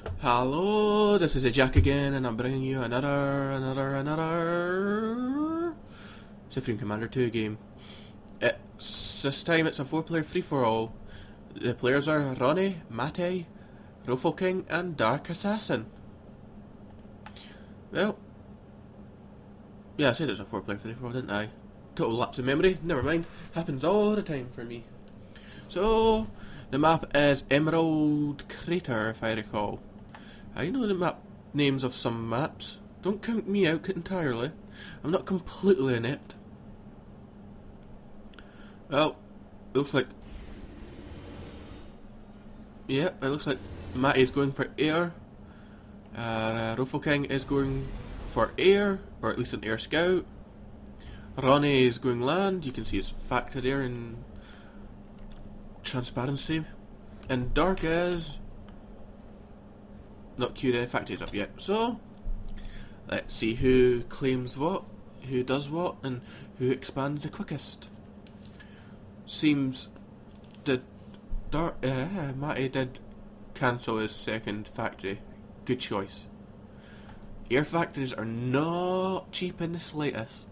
Hello, this is Jack again, and I'm bringing you another Supreme Commander 2 game. This time it's a 4-player free-for-all. The players are Ronnie, Mate, Ruffleking, and Dark Assassin. Well, yeah, I said it's a 4-player free-for-all, didn't I? Total lapse of memory, never mind. Happens all the time for me. So, the map is Emerald Crater, if I recall. I know the map names of some maps. Don't count me out entirely. I'm not completely inept. Well, looks like... yeah, it looks like Matty is going for air. Ruffleking is going for air, or at least an air scout. Ronnie is going land. You can see his factor there in transparency. And Dark is... not queued in, factory's up yet. So, let's see who claims what, who does what, and who expands the quickest. Seems that Matty did cancel his second factory. Good choice. Air factories are not cheap in the slightest.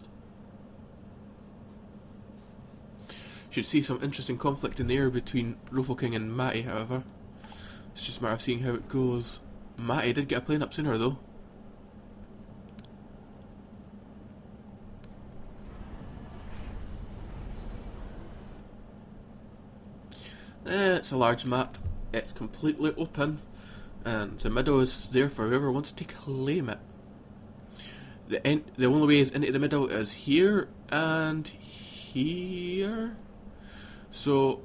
Should see some interesting conflict in the air between Ruffleking and Matty, however. It's just a matter of seeing how it goes. Matty did get a plane up sooner though. It's a large map. It's completely open, and the middle is there for whoever wants to claim it. The only way is into the middle is here and here. So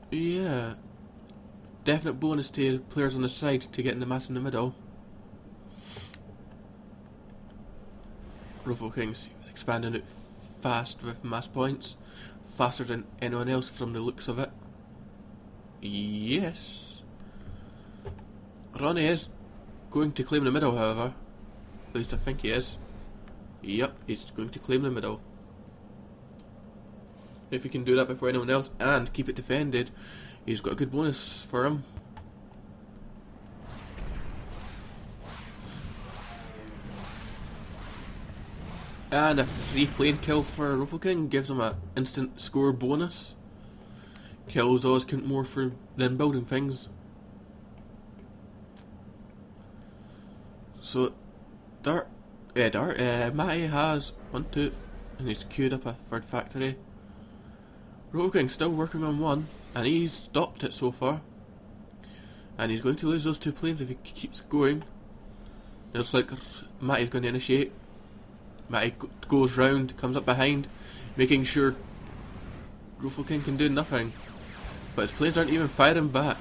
yeah. Definite bonus to players on the side to get in the mass in the middle. Ruffleking's expanding it fast with mass points. Faster than anyone else from the looks of it. Yes. Ronnie is going to claim the middle, however. At least I think he is. Yep, he's going to claim the middle. If he can do that before anyone else and keep it defended, he's got a good bonus for him. And a free plane kill for Ruffleking gives him an instant score bonus. Kills always count more for than building things. So Matty has 1, 2, and he's queued up a third factory. Ruffleking's still working on one, and he's stopped it so far. And he's going to lose those 2 planes if he keeps going. It looks like Matty's going to initiate. Matty goes round, comes up behind, making sure Ruffleking can do nothing. But his planes aren't even firing back.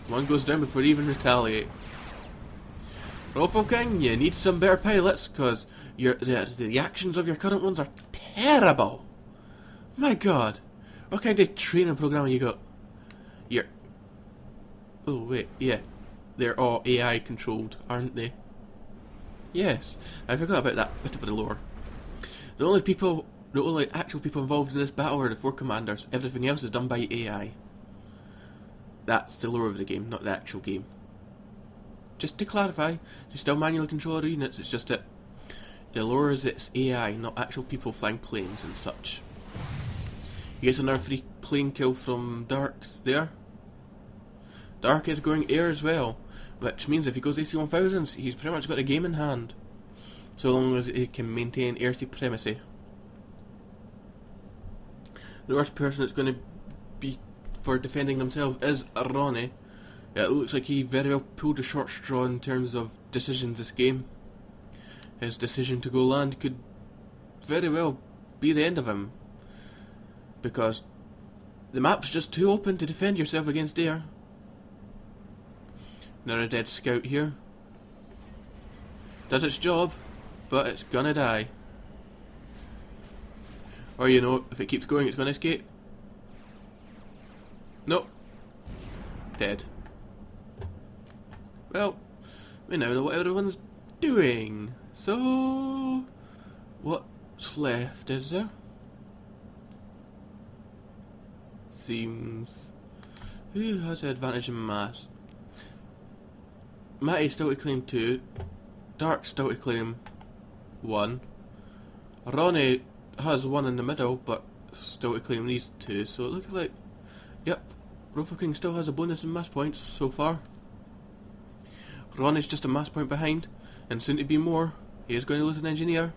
One goes down before he even retaliate. Ruffleking, you need some better pilots, because the actions of your current ones are terrible. My god. What kind of training program you got? Oh wait, yeah. They're all AI controlled, aren't they? Yes, I forgot about that bit of the lore. The only actual people involved in this battle are the 4 commanders. Everything else is done by AI. That's the lore of the game, not the actual game. Just to clarify, you still manually control units, it's just that the lore is it's AI, not actual people flying planes and such. You get another free plane kill from Dark there. Dark is going air as well, which means if he goes AC-1000s, he's pretty much got the game in hand. So long as he can maintain air supremacy. The worst person that's going to be for defending themselves is Ronnie. It looks like he very well pulled a short straw in terms of decisions this game. His decision to go land could very well be the end of him. Because the map's just too open to defend yourself against air. Another dead scout here. Does its job, but it's gonna die. Or you know, if it keeps going it's gonna escape. Nope. Dead. Well, we now know what everyone's doing. So, what's left, is there? Seems Who has the advantage in mass? Matty's still to claim 2. Dark's still to claim 1. Ronnie has 1 in the middle, but still to claim these 2. So it looks like, yep, Rufoking still has a bonus in mass points so far. Ronnie's just a mass point behind, and soon to be more. He is going to lose an engineer.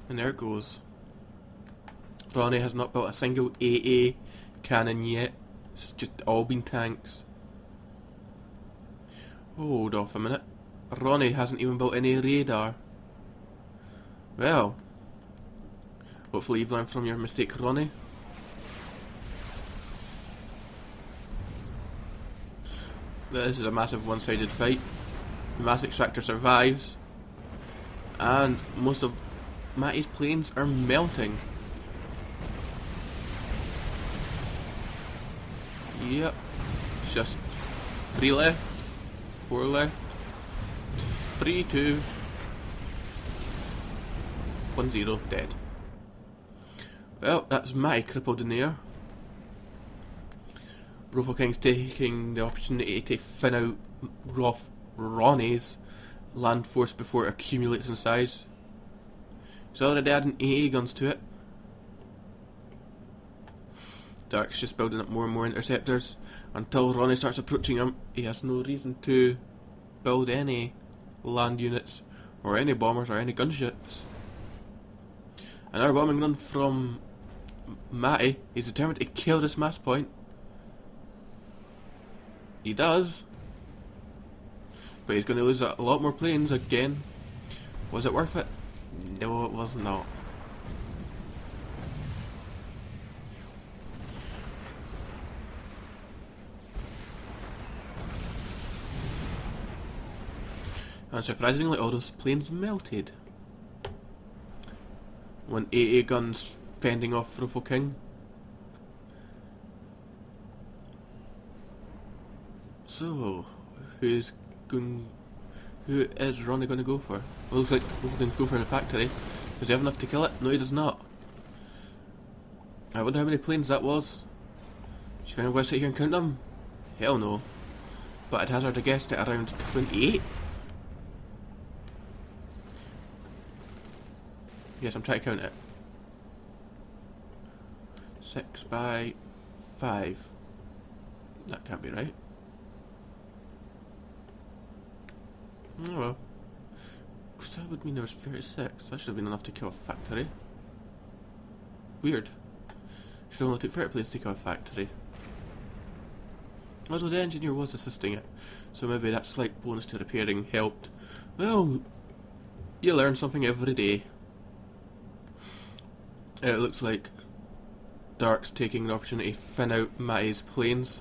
And there it goes. Ronnie has not built a single AA cannon yet. It's just all been tanks. Hold off a minute. Ronnie hasn't even built any radar. Well, hopefully you've learned from your mistake, Ronnie. This is a massive one-sided fight. The mass extractor survives, and most of Matty's planes are melting. Yep, just 3 left, 4 left, 3, 2, 1, 0, dead. Well, that's Matty crippled in the air. Rofoking's taking the opportunity to thin out Ronnie's land force before it accumulates in size. He's already adding AA guns to it. Dark's just building up more and more interceptors. Until Ronnie starts approaching him, he has no reason to build any land units, or any bombers, or any gunships. Another bombing run from Matty. He's determined to kill this mass point. He does. But he's going to lose a lot more planes again. Was it worth it? No, it was not. And surprisingly, all those planes melted when AA guns fending off Rufoking. So, who is Ronnie going to go for? Well, looks like we're going to go for the factory. Does he have enough to kill it? No, he does not. I wonder how many planes that was. Should you find a way to sit here and count them? Hell no. But I'd hazard a guess at around 28. Yes, I'm trying to count it. 6 by 5. That can't be right. Oh well. Because that would mean there was 36. That should have been enough to kill a factory. Weird. Should have only took 30 planes to kill a factory. Although the engineer was assisting it, so maybe that slight bonus to repairing helped. Well, you learn something every day. It looks like Dark's taking the opportunity to thin out Matty's planes.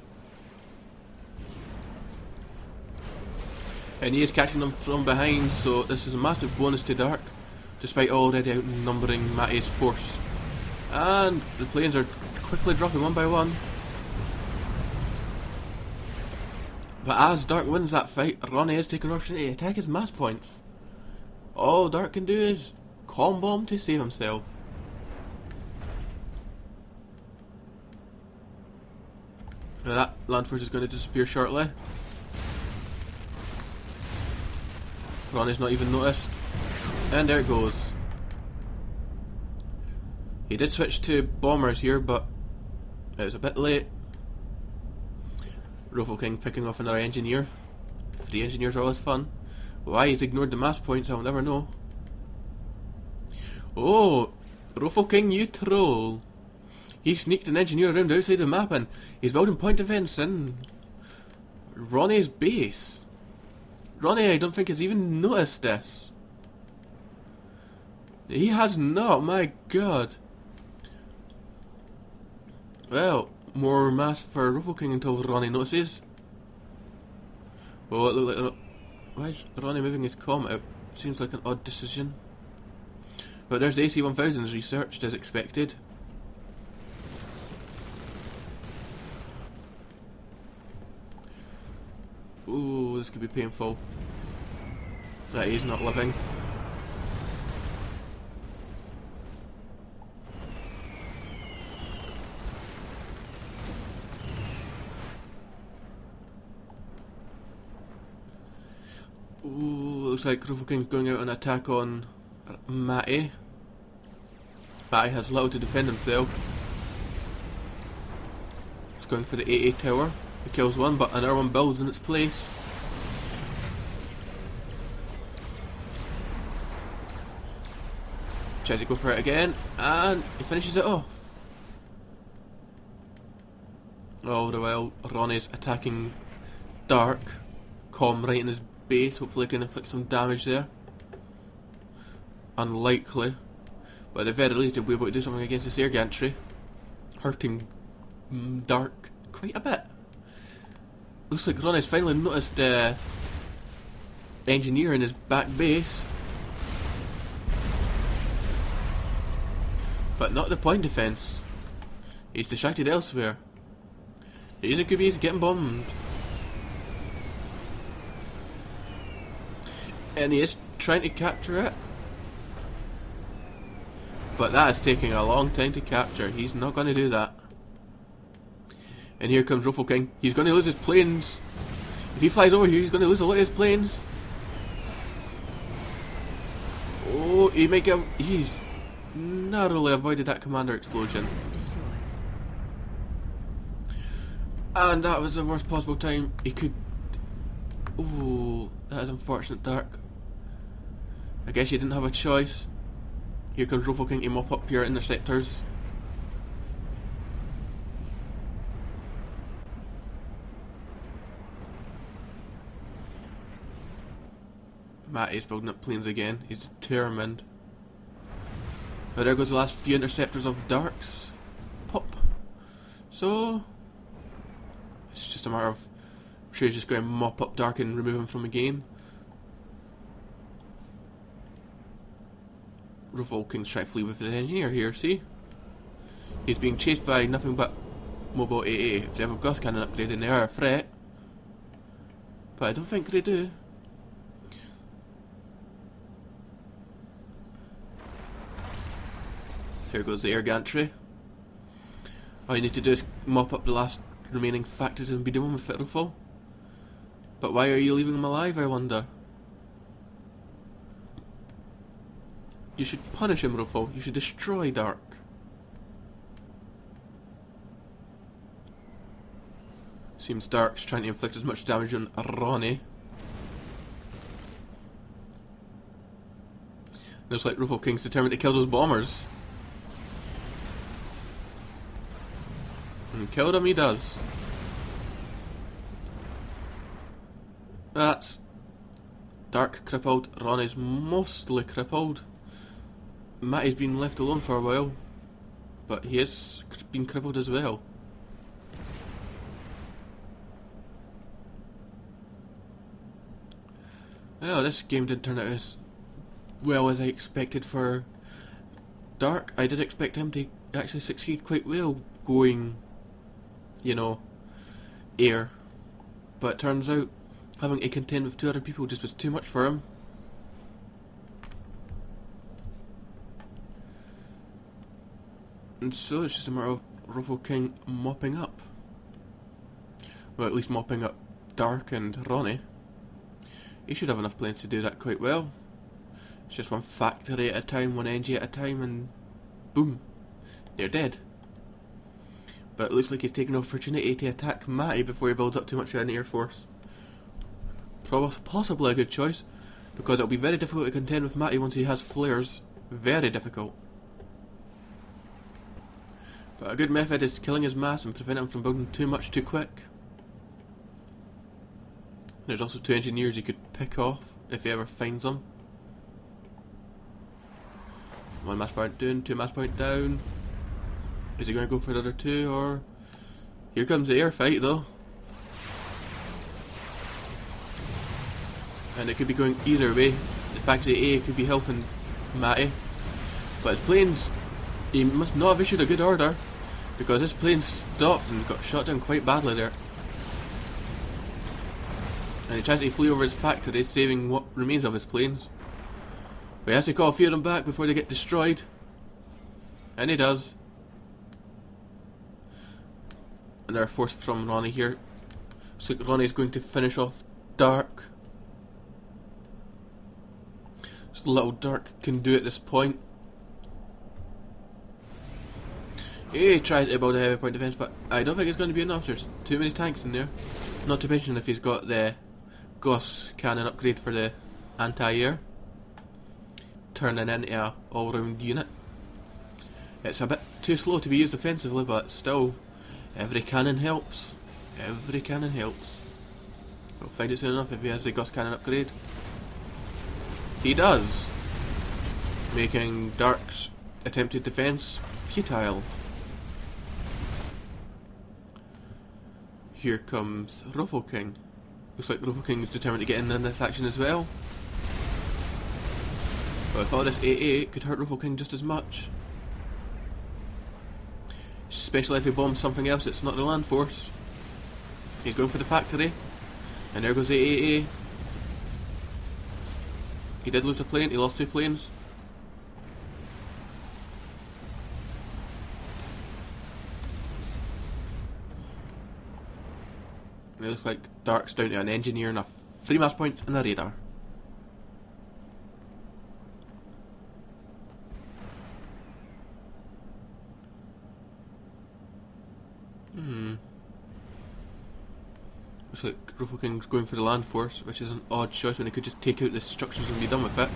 And he is catching them from behind, so this is a massive bonus to Dark, despite already outnumbering Matty's force. And the planes are quickly dropping one by one. But as Dark wins that fight, Ronnie is taking an opportunity to attack his mass points. All Dark can do is calm bomb to save himself. Now that land force is going to disappear shortly. Ronnie's not even noticed. And there it goes. He did switch to bombers here, but it was a bit late. Rufoking picking off another engineer. 3 engineers are always fun. Why he's ignored the mass points, I'll never know. Oh, Rufoking, you troll. He sneaked an engineer around the outside of the map and he's building point defence in Ronnie's base. Ronnie, I don't think has even noticed this. He has not, my god. Well, more mass for Rufoking until Ronnie notices. Oh, it looked like... Why is Ronnie moving his comet out? Seems like an odd decision. But there's the AC-1000s researched as expected. Ooh, this could be painful. That he's not living. looks like Ruffle King's going out on attack on Matty. Matty has little to defend himself. He's going for the AA tower. He kills one, but another one builds in its place. Tries to go for it again, and he finishes it off. All the while, Ronnie's attacking Dark. Com right in his base, hopefully can inflict some damage there. Unlikely, but at the very least he'll be able to do something against this air gantry. Hurting Dark quite a bit. Looks like Ronnie's finally noticed the engineer in his back base. But not the point defense. He's distracted elsewhere. He's a QB, he's getting bombed. And he is trying to capture it. But that is taking a long time to capture. He's not going to do that. And here comes Ruffle King. He's going to lose his planes. If he flies over here, he's going to lose a lot of his planes. Oh, he might get... He's narrowly avoided that commander explosion. And that was the worst possible time he could... Oh, that is unfortunate, Dark. I guess you didn't have a choice. Here comes Ruffle King to mop up your interceptors. Matty's building up planes again. He's determined. But there goes the last few interceptors of Dark's pop. So it's just a matter of... I'm sure he's just going to mop up Dark and remove him from the game. Ruffle King's trying to flee with his engineer here, see? He's being chased by nothing but mobile AA. If they have a Gauss cannon upgrade, then they are a threat. But I don't think they do. Here goes the air gantry. All you need to do is mop up the last remaining factors and be done with it, Ruffle. But why are you leaving him alive, I wonder? You should punish him, Ruffle. You should destroy Dark. Seems Dark's trying to inflict as much damage on Ronnie. Looks like Ruffle King's determined to kill those bombers. And killed him he does. That's Dark crippled. Ronnie's mostly crippled. Matty's been left alone for a while, but he has been crippled as well. Well, this game didn't turn out as well as I expected for Dark. I did expect him to actually succeed quite well going, you know, air. But it turns out having to contend with two other people just was too much for him. And so it's just a matter of Ruffle King mopping up. Well, at least mopping up Dark and Ronnie. He should have enough planes to do that quite well. It's just one factory at a time, one NG at a time, and boom, they're dead. But it looks like he's taking an opportunity to attack Matty before he builds up too much of an air force. Possibly a good choice, because it'll be very difficult to contend with Matty once he has flares. Very difficult. But a good method is killing his mass and preventing him from building too much too quick. There's also two engineers you could pick off if he ever finds them. One mass point down, two mass point down. Is he going to go for the other two, or... Here comes the air fight though. And it could be going either way. The factory A could be helping Matty. But his planes, he must not have issued a good order, because his plane stopped and got shot down quite badly there. And he tries to flee over his factory, saving what remains of his planes. But he has to call a few of them back before they get destroyed. And he does. And they're forced from Ronnie here. So Ronnie's going to finish off Dark. little Dark can do at this point. He tried to build a heavy point defense, but I don't think it's going to be enough. There's too many tanks in there. Not to mention if he's got the Gauss cannon upgrade for the anti-air, turning into a all-round unit. It's a bit too slow to be used offensively, but still, every cannon helps. Every cannon helps. We'll find it soon enough if he has the Gauss cannon upgrade. He does, making Dark's attempted defense futile. Here comes Ruffle King. Looks like Ruffle King is determined to get in this action as well. But with all this AA, it could hurt Ruffle King just as much. Especially if he bombs something else that's not the land force. He's going for the factory. And there goes the AA. He did lose a plane, he lost 2 planes. It looks like Dark's down to an engineer and 3 mass points and a radar. Looks like Ruffle King's going for the land force, which is an odd choice when he could just take out the structures and be done with it.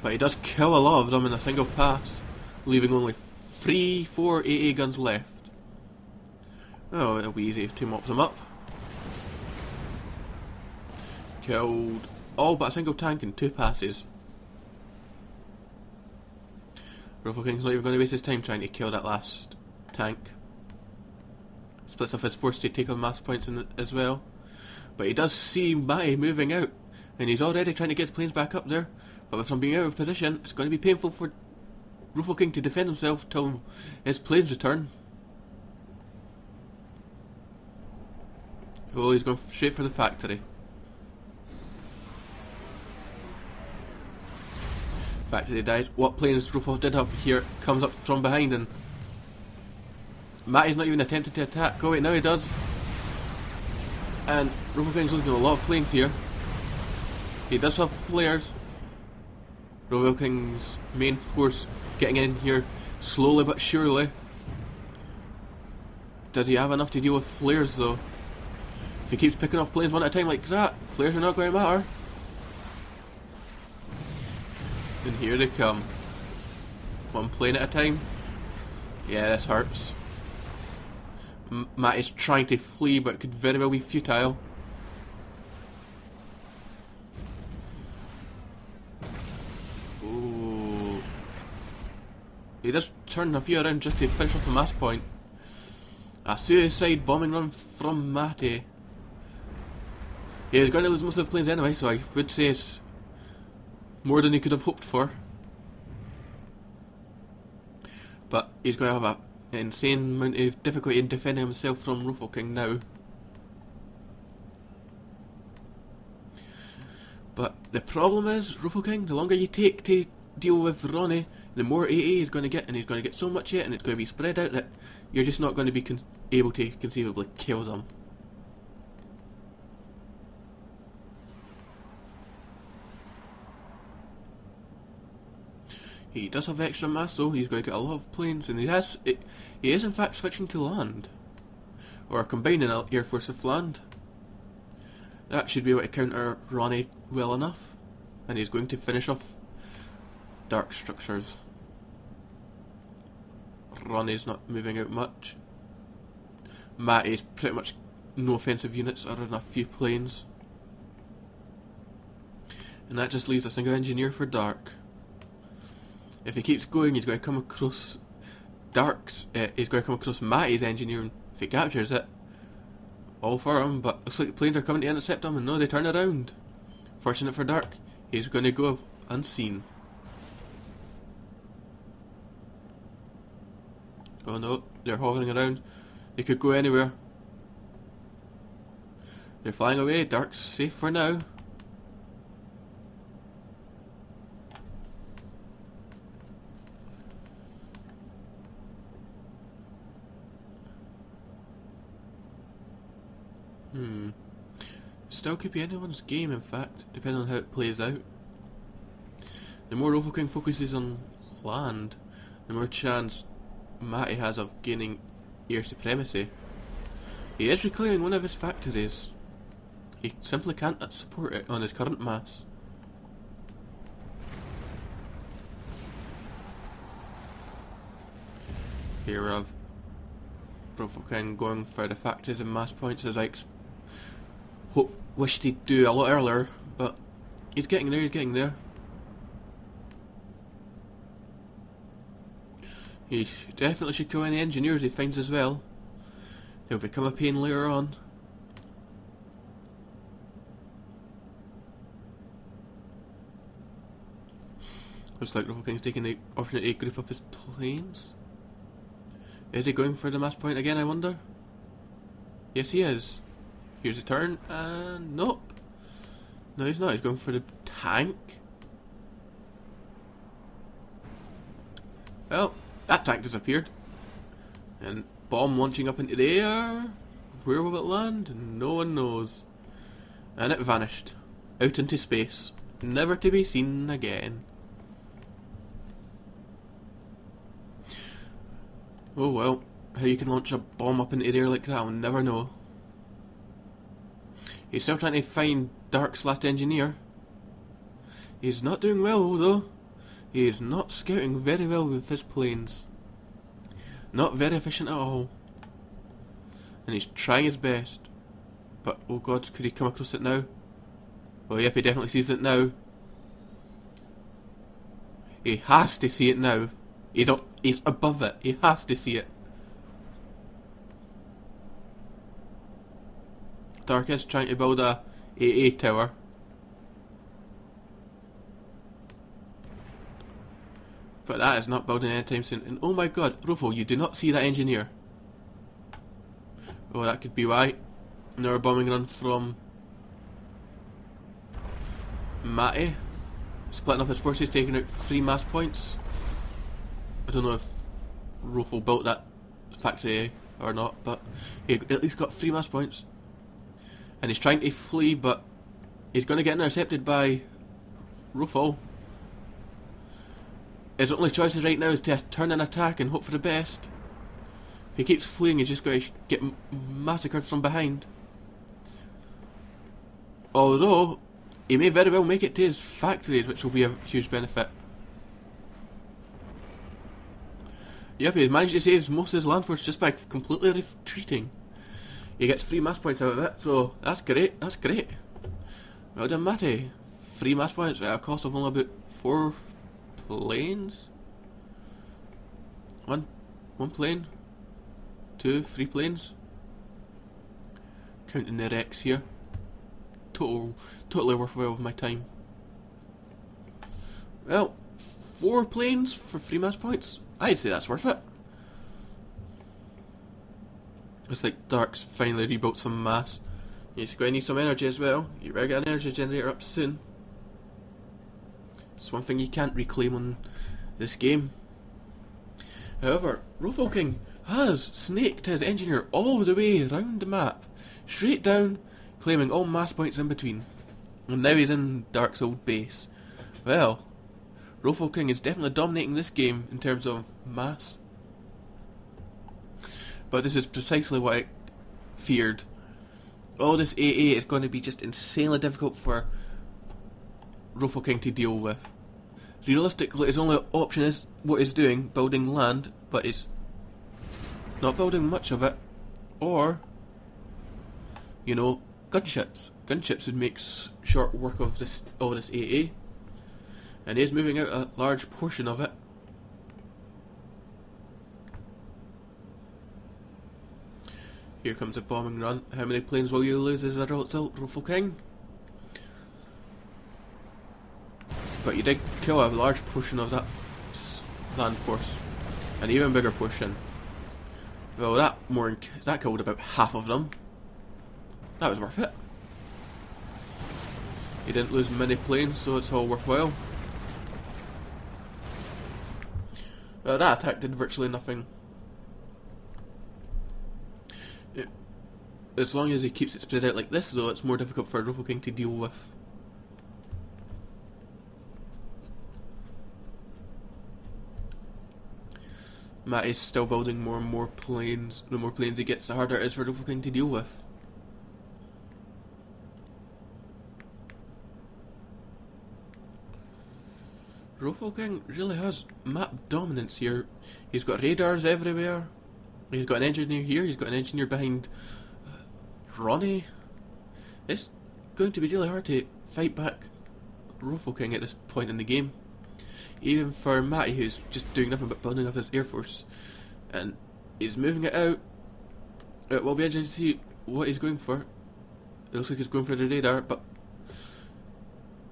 But he does kill a lot of them in a single pass, leaving only 4 AA guns left. Oh, it'll be easy to mop them up. Killed all but a single tank in 2 passes. Ruffle King's not even going to waste his time trying to kill that last tank. Splits off his force to take on mass points in as well. But he does see Matty moving out, and he's already trying to get his planes back up there. But with him being out of position, it's going to be painful for Ruffle King to defend himself till his planes return. Oh, he's going straight for the factory. Factory dies. What planes Ruffle did up here comes up from behind, and Matty's not even attempting to attack. Oh wait, now he does. And Ruffle King's losing a lot of planes here. He does have flares. Ruffle King's main force getting in here slowly but surely. Does he have enough to deal with flares though? If he keeps picking off planes one at a time like that, flares are not going to matter. And here they come. 1 plane at a time. Yeah, this hurts. Matt is trying to flee, but it could very well be futile. Ooh. He does turn a few around just to finish off the mass point. A suicide bombing run from Matty. He was going to lose most of the planes anyway, so I would say it's more than he could have hoped for. But he's going to have an insane amount of difficulty in defending himself from Ruffle King now. But the problem is, Ruffle King, the longer you take to deal with Ronnie, the more AA he's going to get, and he's going to get so much hit, and it's going to be spread out that you're just not going to be able to conceivably kill them. He does have extra mass though, he's going to get a lot of planes, and he is in fact switching to land. Or combining Air Force with land. That should be able to counter Ronnie well enough. And he's going to finish off Dark structures. Ronnie's not moving out much. Matty's pretty much no offensive units other than a few planes. And that just leaves a single engineer for Dark. If he keeps going, he's going to come across Dark's. He's going to come across Matty's engineer, and if he captures it, all for him. But looks like the planes are coming to intercept him, and no, they turn around. Fortunate for Dark, he's going to go unseen. Oh no, they're hovering around. They could go anywhere. They're flying away. Dark's safe for now. Still could be anyone's game, in fact, depending on how it plays out. The more Rofo King focuses on land, the more chance Matty has of gaining air supremacy. He is reclaiming one of his factories. He simply can't support it on his current mass. Here we have Rofo King going for the factories and mass points as I wished he'd do a lot earlier, but he's getting there, he's getting there. He definitely should kill any engineers he finds as well. He'll become a pain later on. Looks like Rofo King's taking the opportunity to group up his planes. Is he going for the mass point again, I wonder? Yes, he is. Here's a turn, and nope. No, he's not. He's going for the tank. Well, that tank disappeared. And bomb launching up into the air. Where will it land? No one knows. And it vanished. Out into space. Never to be seen again. Oh well, how you can launch a bomb up into the air like that, I'll never know. He's still trying to find Dark's last engineer. He's not doing well though. He is not scouting very well with his planes. Not very efficient at all. And he's trying his best. But oh god, could he come across it now? Oh yep, he definitely sees it now. He has to see it now. He's above it. He has to see it. Dark is trying to build a AA tower. But that is not building anytime soon. And oh my god, Rofo, you do not see that engineer. Oh, that could be why. Another bombing run from Matty. Splitting up his forces, taking out 3 mass points. I don't know if Rofo built that factory or not, but he at least got 3 mass points. And he's trying to flee, but he's going to get intercepted by Rofo. His only choices right now is to turn and attack and hope for the best. If he keeps fleeing, he's just going to get massacred from behind. Although, he may very well make it to his factories, which will be a huge benefit. Yep, he's managed to save most of his land force just by completely retreating. He gets 3 mass points out of it, so that's great, that's great. Well done, Matty. 3 mass points at a cost of only about 4 planes? One plane? 2, 3 planes? Counting the wrecks here. Totally worthwhile of my time. Well, 4 planes for 3 mass points? I'd say that's worth it. Looks like Dark's finally rebuilt some mass. He's going to need some energy as well. You better get an energy generator up soon. It's one thing you can't reclaim on this game. However, Rofo King has snaked his engineer all the way around the map, straight down, claiming all mass points in between. And now he's in Dark's old base. Well, Rofo King is definitely dominating this game in terms of mass. But this is precisely what I feared. All this AA is going to be just insanely difficult for Rofo King to deal with. Realistically, his only option is what he's doing, building land, but he's not building much of it. Or, you know, gunships. Gunships would make short work of all this AA. And he is moving out a large portion of it. Here comes a bombing run. How many planes will you lose as a result, Rofo King? But you did kill a large portion of that land force. An even bigger portion. Well, that killed about half of them. That was worth it. You didn't lose many planes, so it's all worthwhile. That attack did virtually nothing. As long as he keeps it spread out like this, though, it's more difficult for Rofo King to deal with. Matt is still building more and more planes. The more planes he gets, the harder it is for Rofo King to deal with. Rofo King really has map dominance here. He's got radars everywhere. He's got an engineer here. He's got an engineer behind Ronnie. It's going to be really hard to fight back Rofo King at this point in the game. Even for Matty, who's just doing nothing but building up his air force. And he's moving it out. It will be interesting to see what he's going for. It looks like he's going for the radar, but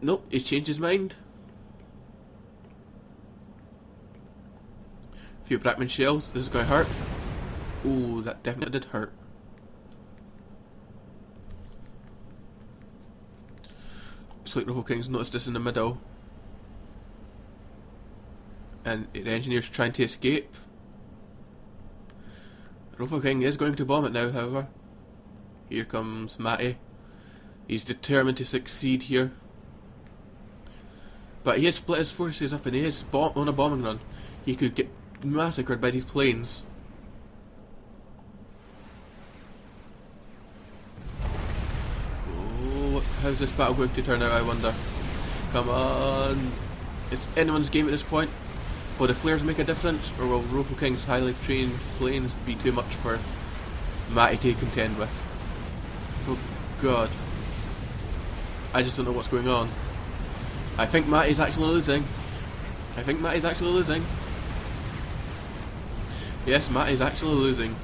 nope, he's changed his mind. A few Brackman shells. This is going to hurt. Ooh, that definitely did hurt. Looks like Rofo King's noticed this in the middle. And the engineer's trying to escape. Rofo King is going to bomb it now, however. Here comes Matty. He's determined to succeed here. But he has split his forces up and he is on a bombing run. He could get massacred by these planes. Oh, how's this battle going to turn out, I wonder? Come on. It's anyone's game at this point. Will the flares make a difference, or will Rofo King's highly trained planes be too much for Matty to contend with? Oh god. I just don't know what's going on. I think Matty's actually losing. Yes, Matty's actually losing.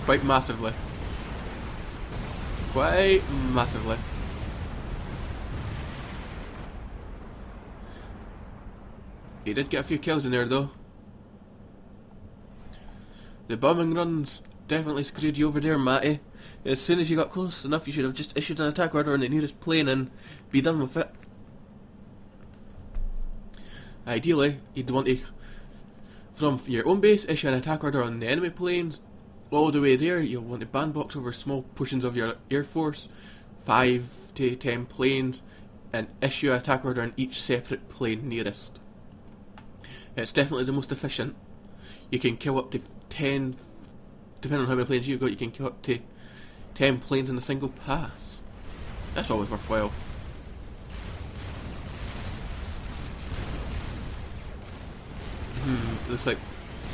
Quite massively. He did get a few kills in there though. The bombing runs definitely screwed you over there, Matty. As soon as you got close enough, you should have just issued an attack order on the nearest plane and be done with it. Ideally, you'd want to, from your own base, issue an attack order on the enemy planes. All the way there, you'll want to bandbox over small portions of your air force, 5 to 10 planes, and issue an attack order on each separate plane nearest. It's definitely the most efficient. You can kill up to 10, depending on how many planes you've got, you can kill up to 10 planes in a single pass. That's always worthwhile. Looks like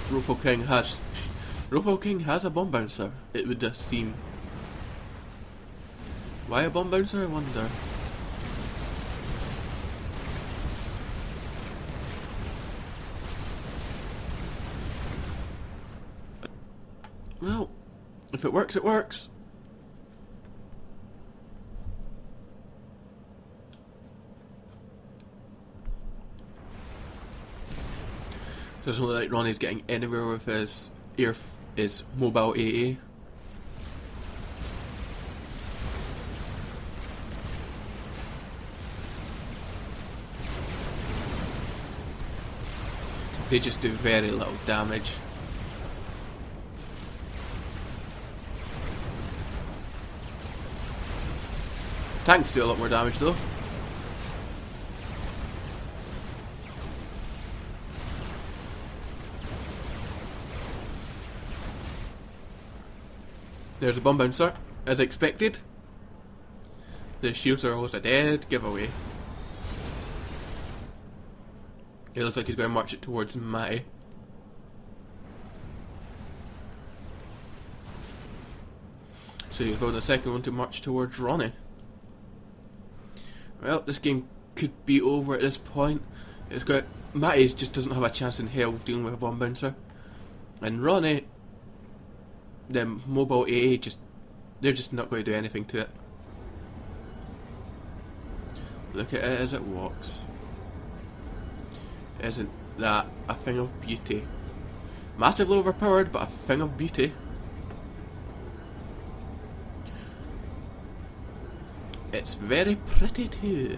Rofo King has a bomb bouncer, it would just seem. Why a bomb bouncer, I wonder? Well, if it works, it works. Doesn't look like Ronnie's getting anywhere with his mobile AA. They just do very little damage. Tanks do a lot more damage though. There's a bomb bouncer, as expected. The shields are always a dead giveaway. It looks like he's going to march it towards Matty. So he's going the second one to march towards Ronnie. Well, this game could be over at this point. Matty just doesn't have a chance in hell of dealing with a bomb bouncer. And Ronnie, the mobile AA, they're just not going to do anything to it. Look at it as it walks. Isn't that a thing of beauty? Massively overpowered, but a thing of beauty. It's very pretty too.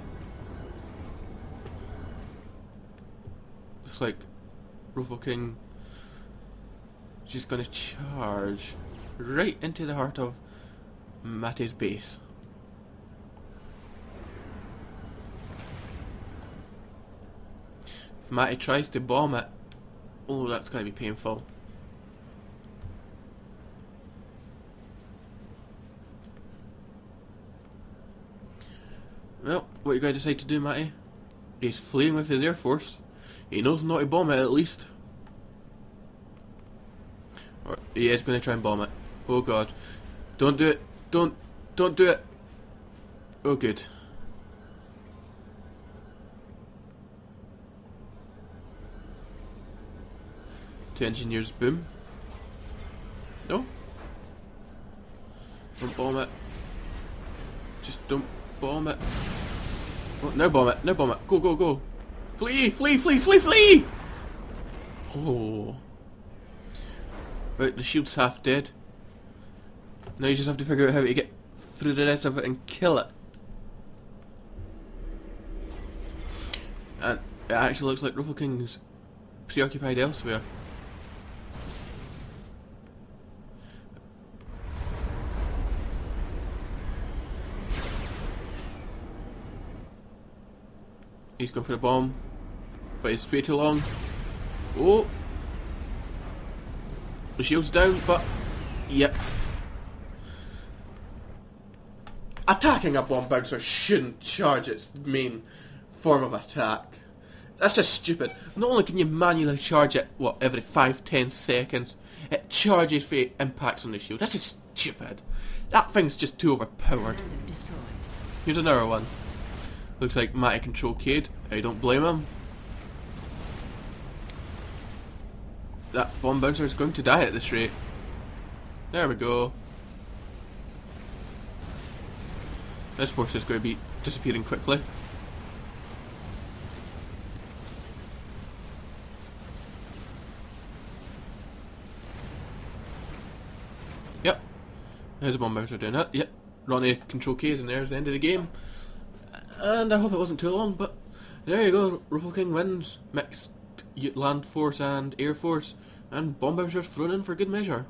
Looks like Rofo King is just gonna charge right into the heart of Matty's base. If Matty tries to bomb it, Oh, that's gotta be painful. Well, what you gonna decide to do, Matty? He's fleeing with his Air Force. He knows not to bomb it, at least. Or he is gonna try and bomb it. Oh god. Don't do it. Don't do it. Oh good. Two engineers, boom. No? Don't bomb it. Just don't bomb it. Oh, now bomb it, now bomb it. Go, go, go. Flee, flee, flee, flee, flee! Oh. Right, the shield's half dead. Now you just have to figure out how to get through the rest of it and kill it. And it actually looks like Ruffle King's preoccupied elsewhere. He's going for the bomb, but it's way too long. Oh! The shield's down, but... Yep. Attacking a bomb bouncer shouldn't charge its main form of attack. That's just stupid. Not only can you manually charge it, what, every 5-10 seconds, it charges for impacts on the shield. That's just stupid. That thing's just too overpowered. Here's another one. Looks like Matty control Cade. I don't blame him. That bomb bouncer is going to die at this rate. There we go. This force is going to be disappearing quickly. Yep. There's a bomb bouncer doing that. Yep. Ronnie control Cade, and there's the end of the game. And I hope it wasn't too long, but there you go. Ruffle King wins. Mixed land force and air force, and bomb bouncers thrown in for good measure.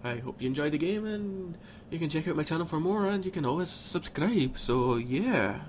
I hope you enjoyed the game, and you can check out my channel for more, and you can always subscribe. So yeah.